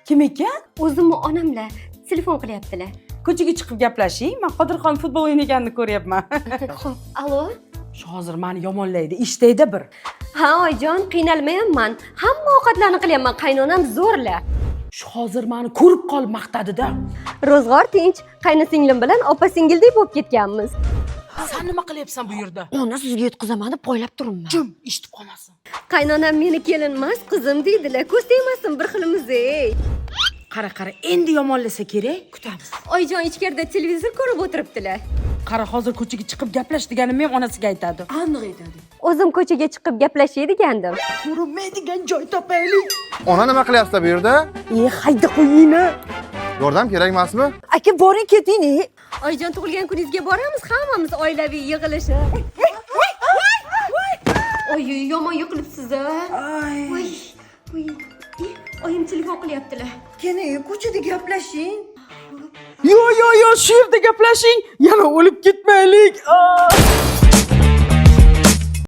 Kim ekan? O'zimni onamlar telefon qilyaptilar. Ko'chaga chiqib gaplashing. Men Qodirxon futbol o'ynaganini ko'ryapman. Xo'p, alo. Shu hozir meni yomonlaydi. Ishdaydi bir. Ha, oyijon, qiynalmayapman. Hamma ovqatlarni qilyapman, qaynonam zo'rla. Shu hozir meni ko'rib qolib maqtadi-da. Ro'zg'or tinch, qaynosinglim bilan opa-singildek bo'lib ketganmiz. Sen nima qilyapsan bu yerda? Ona sizga yetkazaman deb poylab turibman. Jim, eshitib qolmasin. Qaynonam meni kelinmas, qizim deydilar. Ko'z tegmasin bir xilimiz-ey. Qara, endi yomonlasa kerak. Kutamiz. Oyijon ichkarida televizor ko'rib o'tiribdilar. Qara, hozir ko'chaga chiqib gaplash deganim ham onasiga aytadi. Aniq aytadi. O'zim ko'chaga chiqib gaplashay degandim. Ko'rinmaydigan joy topaylik. Ona nima qilyapsiz bu yerda? Hayda qo'yingni. Yordam kerak emasmi? Aka, boring keting. Oyijon tug'ilgan kuningizga boramiz hammamiz oilaviy yig'ilishib. Oy, yomon yiqilibsiz-a. Voy. Oyim telefon qilyaptilar. Keling, ko'chada gaplashing. Yo, shu yerda gaplashing. Yana o'lib ketmaylik.